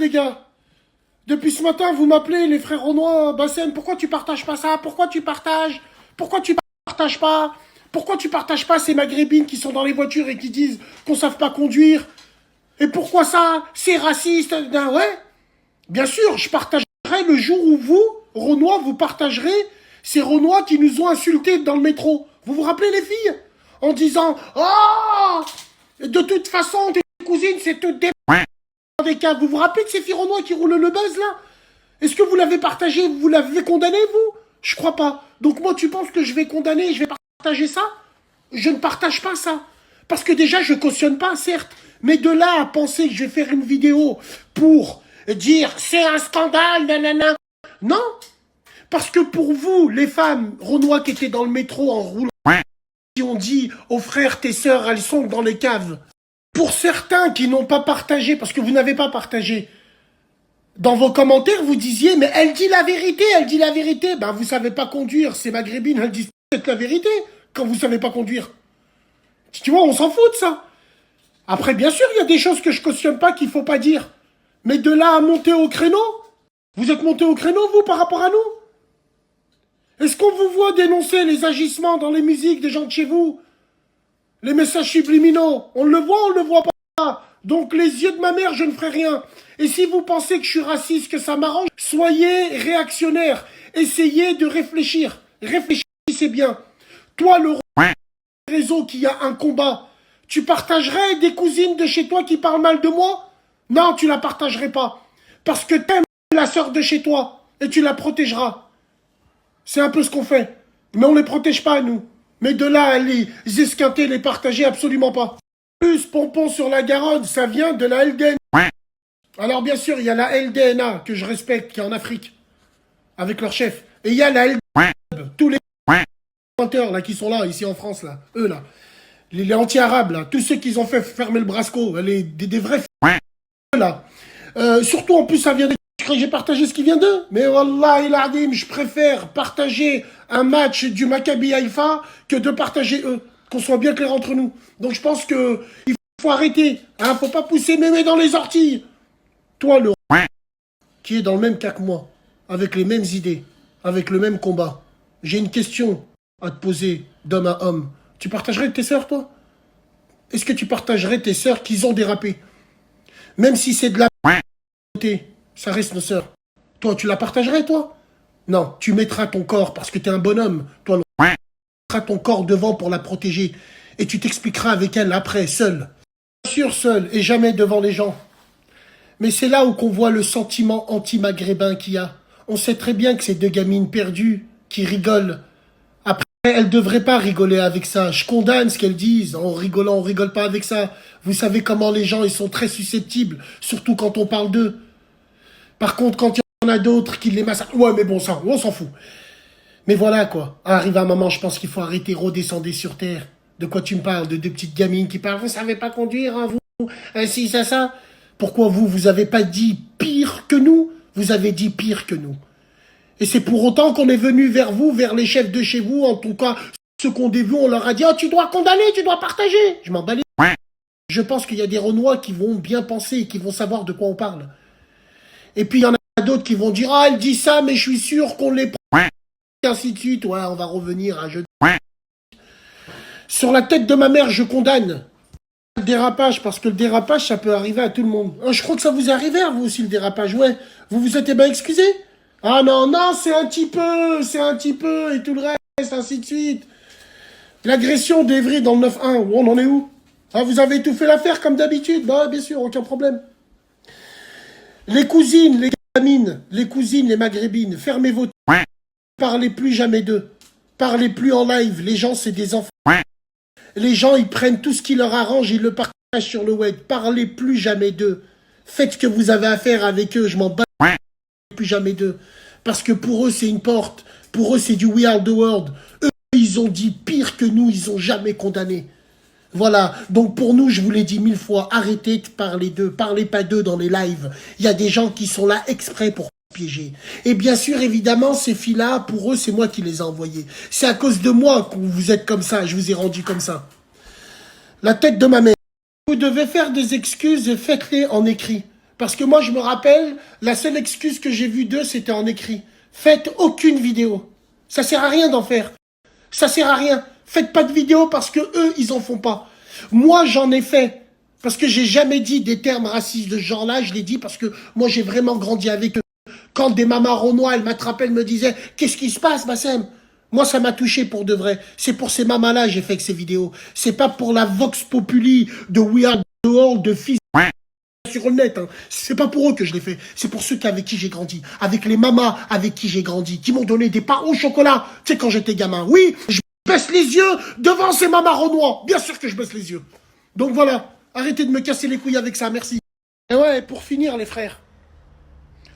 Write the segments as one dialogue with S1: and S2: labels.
S1: les gars. Depuis ce matin, vous m'appelez, les frères Renoir, Bassem, pourquoi tu partages pas ça? Pourquoi tu partages? Pourquoi tu partages pas? Pourquoi tu partages pas ces maghrébines qui sont dans les voitures et qui disent qu'on savent pas conduire? Et pourquoi ça? C'est raciste. Ben ouais. Bien sûr, je partagerai le jour où vous, Renoir, vous partagerez ces Renois qui nous ont insultés dans le métro. Vous vous rappelez, les filles? En disant, oh, de toute façon, tes cousines, c'est toutes des cas. Vous vous rappelez de ces filles Renois qui roulent le buzz, là? Est-ce que vous l'avez partagé? Vous l'avez condamné, vous? Je crois pas. Donc moi, tu penses que je vais condamner et je vais partager ça? Je ne partage pas ça. Parce que déjà, je cautionne pas, certes. Mais de là à penser que je vais faire une vidéo pour dire c'est un scandale, nanana. Non. Parce que pour vous, les femmes Renois qui étaient dans le métro en roulant, qui ont dit aux frères, tes sœurs, elles sont dans les caves. Pour certains qui n'ont pas partagé, parce que vous n'avez pas partagé, dans vos commentaires, vous disiez, mais elle dit la vérité, elle dit la vérité. Ben, vous savez pas conduire, ces maghrébines, elles disent peut-être la vérité quand vous savez pas conduire. Tu vois, on s'en fout de ça. Après, bien sûr, il y a des choses que je cautionne pas qu'il faut pas dire. Mais de là à monter au créneau, vous êtes monté au créneau, vous, par rapport à nous? Est-ce qu'on vous voit dénoncer les agissements dans les musiques des gens de chez vous? Les messages subliminaux, on le voit, on le voit pas. Donc les yeux de ma mère, je ne ferai rien. Et si vous pensez que je suis raciste, que ça m'arrange, soyez réactionnaire. Essayez de réfléchir. Réfléchissez bien. Toi, le réseau qui a un combat, tu partagerais des cousines de chez toi qui parlent mal de moi? Non, tu la partagerais pas. Parce que t'aimes la sœur de chez toi. Et tu la protégeras. C'est un peu ce qu'on fait. Mais on les protège pas, nous. Mais de là à les esquinter, les partager, absolument pas. Plus Pompon sur la Garonne, ça vient de la LDN. Alors bien sûr, il y a la LDNA, que je respecte, qui est en Afrique. Avec leur chef. Et il y a la LDN, tous les menteurs là, qui sont là, ici en France, là. Eux, là. Les anti-arabes, là. Tous ceux qui ont fait fermer le Brasco. Des vrais là. Surtout, en plus, ça vient de... J'ai partagé ce qui vient d'eux. Mais Wallah il adim, je préfère partager un match du Maccabi Haïfa que de partager eux. Qu'on soit bien clair entre nous. Donc je pense que il faut arrêter. Hein, faut pas pousser mémé dans les orties. Toi, le qui est dans le même cas que moi, avec les mêmes idées, avec le même combat, j'ai une question à te poser d'homme à homme. Tu partagerais tes sœurs, toi? Est-ce que tu partagerais tes sœurs qui ont dérapé? Même si c'est de la... Ça reste nos sœurs. Toi, tu la partagerais, toi? Non, tu mettras ton corps parce que t'es un bonhomme. Toi, tu mettras ton corps devant pour la protéger. Et tu t'expliqueras avec elle après, seul. Bien sûr, seul, et jamais devant les gens. Mais c'est là où qu'on voit le sentiment anti-maghrébin qu'il y a. On sait très bien que ces deux gamines perdues qui rigolent. Après, elles devraient pas rigoler avec ça. Je condamne ce qu'elles disent. En rigolant, on rigole pas avec ça. Vous savez comment les gens, ils sont très susceptibles. Surtout quand on parle d'eux. Par contre, quand il y en a d'autres qui les massacrent... Ouais, mais bon, ça, on s'en fout. Mais voilà, quoi. Arrive un moment, je pense qu'il faut arrêter, redescendre sur terre. De quoi tu me parles? De deux petites gamines qui parlent. Vous savez pas conduire, hein, vous? Ainsi, ça. Pourquoi vous avez pas dit pire que nous? Vous avez dit pire que nous. Et c'est pour autant qu'on est venu vers vous, vers les chefs de chez vous, en tout cas, ceux qu'on a vus, on leur a dit, oh, tu dois condamner, tu dois partager. Je m'en bats les... Je pense qu'il y a des Renois qui vont bien penser et qui vont savoir de quoi on parle. Et puis il y en a d'autres qui vont dire, ah, elle dit ça, mais je suis sûr qu'on les prend. Et ainsi de suite. Ouais, on va revenir à jeudi. Sur la tête de ma mère, je condamne le dérapage, parce que le dérapage, ça peut arriver à tout le monde. Je crois que ça vous est arrivé, à vous aussi, le dérapage. Ouais, vous vous êtes bien excusé? Ah non, c'est un petit peu, et tout le reste, ainsi de suite. L'agression d'Evry dans le 9-1, on en est où? Ah, vous avez tout fait l'affaire comme d'habitude? Bah, bien sûr, aucun problème. Les cousines, les gamines, les cousines, les maghrébines, fermez vos... Parlez plus jamais d'eux. Parlez plus en live. Les gens, c'est des enfants. Les gens, ils prennent tout ce qui leur arrange, ils le partagent sur le web. Parlez plus jamais d'eux. Faites ce que vous avez à faire avec eux. Je m'en bats plus jamais d'eux. Parce que pour eux, c'est une porte. Pour eux, c'est du We Are the World. Eux, ils ont dit pire que nous. Ils ont jamais condamné. Voilà, donc pour nous, je vous l'ai dit 1000 fois, arrêtez de parler d'eux, parlez pas d'eux dans les lives. Il y a des gens qui sont là exprès pour piéger. Et bien sûr, évidemment, ces filles-là, pour eux, c'est moi qui les ai envoyées. C'est à cause de moi que vous êtes comme ça, je vous ai rendu comme ça. La tête de ma mère. Vous devez faire des excuses et faites-les en écrit. Parce que moi, je me rappelle, la seule excuse que j'ai vue d'eux, c'était en écrit. Faites aucune vidéo. Ça sert à rien d'en faire. Ça sert à rien. Faites pas de vidéo parce que eux, ils en font pas. Moi, j'en ai fait. Parce que j'ai jamais dit des termes racistes de ce genre-là. Je l'ai dit parce que moi, j'ai vraiment grandi avec eux. Quand des mamas renois, elles m'attrapaient, elles me disaient « Qu'est-ce qui se passe, Bassem ?» Moi, ça m'a touché pour de vrai. C'est pour ces mamas-là que j'ai fait que ces vidéos. C'est pas pour la vox populi de We Are the World, de fils sur le net. Hein. C'est pas pour eux que je l'ai fait. C'est pour ceux avec qui j'ai grandi. Avec les mamas avec qui j'ai grandi. Qui m'ont donné des parts au chocolat. Tu sais, quand j'étais gamin. Oui, je baisse les yeux devant ces mamas renois. Bien sûr que je baisse les yeux. Donc voilà. Arrêtez de me casser les couilles avec ça. Merci. Et ouais, pour finir, les frères.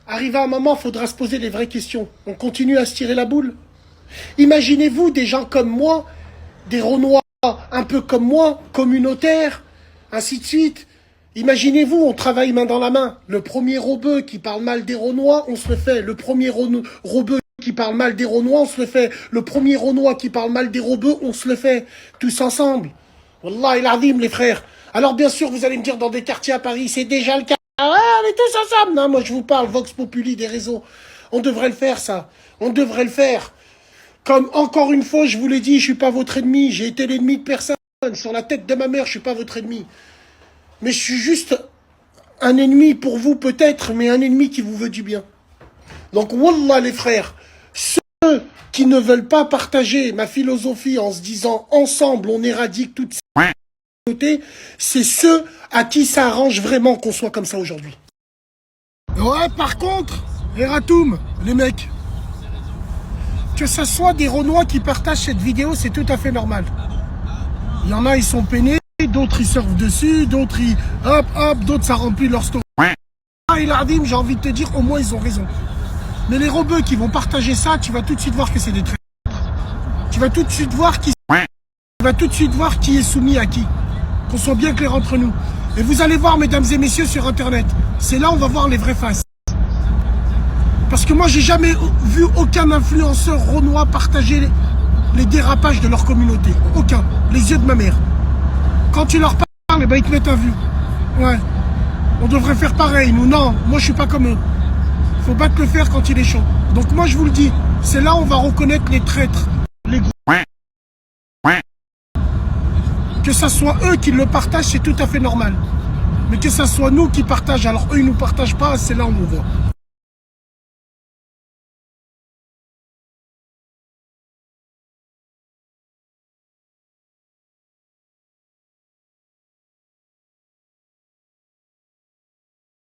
S1: Arrivé à un moment, il faudra se poser les vraies questions. On continue à se tirer la boule. Imaginez-vous des gens comme moi, des Renois un peu comme moi, communautaires, ainsi de suite. Imaginez-vous, on travaille main dans la main. Le premier robeux qui parle mal des Renois, on se le fait. Le premier robeux qui parle mal des Renois, on se le fait. Le premier Renois qui parle mal des robeux, on se le fait. Tous ensemble. Wallah il azim, les frères. Alors bien sûr, vous allez me dire, dans des quartiers à Paris, c'est déjà le cas. Ah, on est tous ensemble. Non, moi je vous parle, Vox Populi, des réseaux. On devrait le faire, ça. On devrait le faire. Comme, encore une fois, je vous l'ai dit, je suis pas votre ennemi. J'ai été l'ennemi de personne. Sur la tête de ma mère, je suis pas votre ennemi. Mais je suis juste un ennemi pour vous, peut-être, mais un ennemi qui vous veut du bien. Donc, wallah, les frères, ceux qui ne veulent pas partager ma philosophie en se disant, ensemble, on éradique toutes ces communautés, c'est ceux à qui ça arrange vraiment qu'on soit comme ça aujourd'hui. Ouais, par contre, les Ratoum, les mecs, que ce soit des Renois qui partagent cette vidéo, c'est tout à fait normal. Il y en a, ils sont peinés, d'autres, ils surfent dessus, d'autres, ils... Hop, hop, d'autres, ça remplit leur story. Ah, il a dit, j'ai envie de te dire, au moins, ils ont raison. Mais les rebeux qui vont partager ça, tu vas tout de suite voir que c'est des traîtres. Tu vas tout de suite voir qui... Tu vas tout de suite voir qui est soumis à qui. Qu'on soit bien clair entre nous. Et vous allez voir, mesdames et messieurs, sur Internet. C'est là où on va voir les vraies faces. Parce que moi, j'ai jamais vu aucun influenceur renois partager les dérapages de leur communauté. Aucun. Les yeux de ma mère. Quand tu leur parles, eh ben, ils te mettent un vu. Ouais. On devrait faire pareil. Nous, non. Moi, je suis pas comme eux. Faut battre le fer quand il est chaud. Donc moi, je vous le dis. C'est là où on va reconnaître les traîtres. Les gros. Que ça soit eux qui le partagent, c'est tout à fait normal. Mais que ça soit nous qui partageons, alors eux, ils nous partagent pas, c'est là où on voit.